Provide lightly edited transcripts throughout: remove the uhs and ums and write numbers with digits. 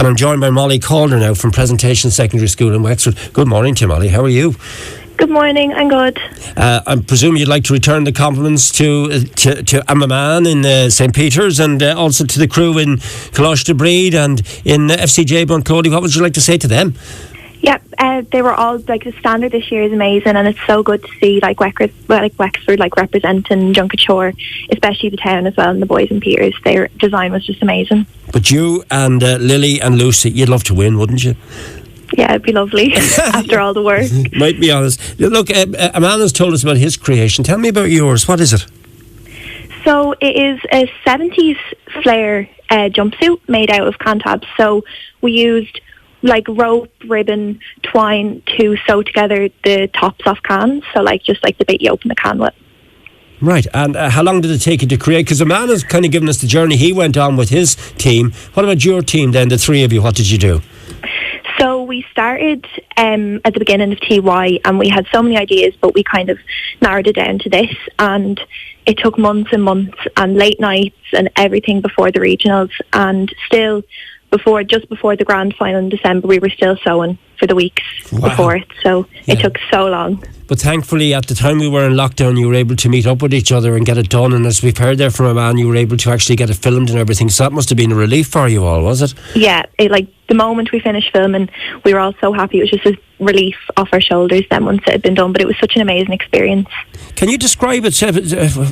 And I'm joined by Molly Calder now from Presentation Secondary School in Wexford. Good morning to you, Molly. How are you? Good morning, I'm good. I presume you'd like to return the compliments to my man in St. Peter's, and also to the crew in Calder and in FCJ Bunclody. What would you like to say to them? Yeah, they were all, the standard this year is amazing, and it's so good to see Wexford representing Junk Kouture, especially the town as well, and the boys in Peters. Their design was just amazing. But you and Lily and Lucy, you'd love to win, wouldn't you? Yeah, it'd be lovely after all the work. Might be honest. Look, a man has told us about his creation. Tell me about yours. What is it? So it is a 70s flare jumpsuit made out of cantabs. So we used rope, ribbon, twine to sew together the tops off cans. So just the bit you open the can with. Right, and how long did it take you to create? Because the man has kind of given us the journey he went on with his team. What about your team then, the three of you? What did you do? So we started at the beginning of TY, and we had so many ideas, but we kind of narrowed it down to this, and it took months and months and late nights and everything before the regionals, and still just before the grand final in December, we were still sewing for the weeks before it, so it took so long. But thankfully, at the time we were in lockdown, you were able to meet up with each other and get it done. And as we've heard there from a man, you were able to actually get it filmed and everything. So that must have been a relief for you all, was it? Yeah, the moment we finished filming, we were all so happy. It was just a relief off our shoulders then once it had been done. But it was such an amazing experience. Can you describe it?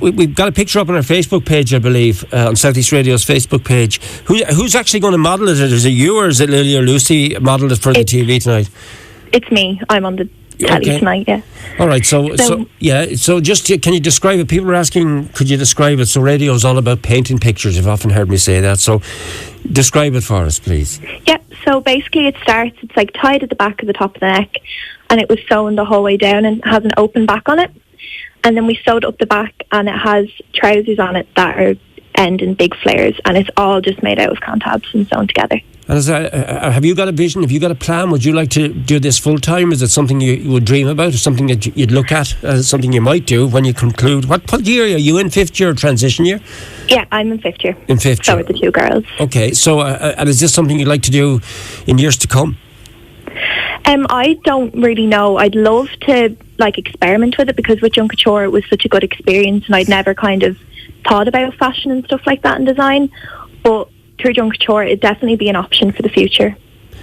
We've got a picture up on our Facebook page, I believe, on South East Radio's Facebook page. Who's actually going to model it? Is it you, or is it Lily or Lucy modelled it for the TV tonight? It's me. I'm on the telly tonight, yeah. All right, so just can you describe it? People are asking, could you describe it? So radio is all about painting pictures. You've often heard me say that. So describe it for us, please. Yeah, so basically it's tied at the back of the top of the neck, and it was sewn the whole way down and has an open back on it. And then we sewed up the back, and it has trousers on it that are end in big flares, and it's all just made out of cantabs and sewn together. And have you got a vision? Have you got a plan? Would you like to do this full time? Is it something you would dream about, or something that you'd look at as something you might do when you conclude? What year are you in? Fifth year, transition year? Yeah, I'm in fifth year. In fifth year. So are the two girls. Okay, so and is this something you'd like to do in years to come? I don't really know. I'd love to experiment with it, because with Junk Kouture it was such a good experience, and I'd never kind of thought about fashion and stuff like that in design. But through Junk Kouture, it'd definitely be an option for the future.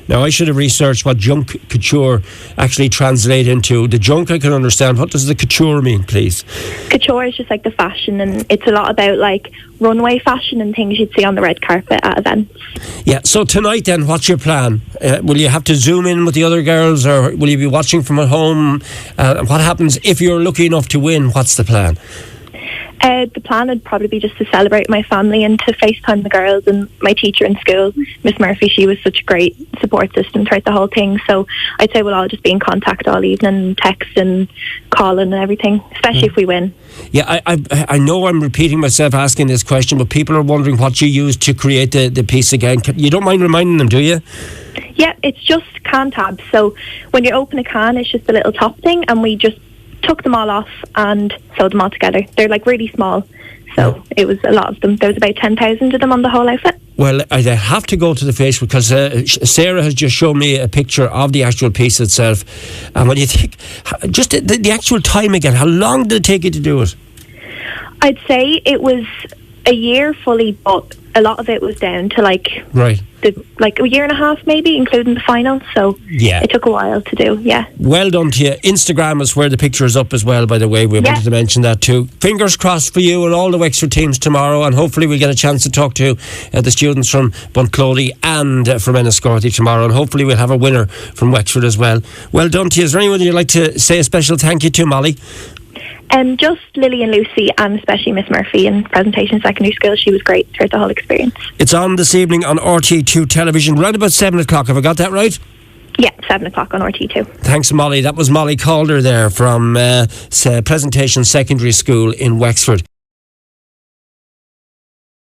Now, I should have researched what Junk Kouture actually translate into. The junk I can understand. What does the couture mean, please? Couture is just the fashion, and it's a lot about runway fashion and things you'd see on the red carpet at events. Yeah, so tonight then, what's your plan? Will you have to zoom in with the other girls, or will you be watching from at home? What happens if you're lucky enough to win? What's the plan? The plan would probably be just to celebrate my family and to FaceTime the girls, and my teacher in school, Miss Murphy. She was such a great support system throughout the whole thing. So I'd say we'll all just be in contact all evening, texting, calling and everything, especially if we win. Yeah, I know I'm repeating myself asking this question, but people are wondering what you used to create the piece again. You don't mind reminding them, do you? Yeah, it's just can tabs. So when you open a can, it's just a little top thing, and we just took them all off and sewed them all together. They're really small, so it was a lot of them. There was about 10,000 of them on the whole outfit. Well, I have to go to the Facebook, because Sarah has just shown me a picture of the actual piece itself. And when you think, just the actual time again, how long did it take you to do it? I'd say it was a year fully, but a lot of it was down to a year and a half maybe, including the final. So it took a while to do. Yeah. Well done to you. Instagram is where the picture is up as well, by the way. We wanted to mention that too. Fingers crossed for you and all the Wexford teams tomorrow, and hopefully we'll get a chance to talk to the students from Bunclody and from Enniscorthy tomorrow, and hopefully we'll have a winner from Wexford as well. Well done to you. Is there anyone you'd like to say a special thank you to, Molly? Just Lily and Lucy, and especially Miss Murphy in Presentation Secondary School. She was great throughout the whole experience. It's on this evening on RT2 television, round about 7 o'clock. Have I got that right? Yeah, 7 o'clock on RT2. Thanks, Molly. That was Molly Calder there from Presentation Secondary School in Wexford.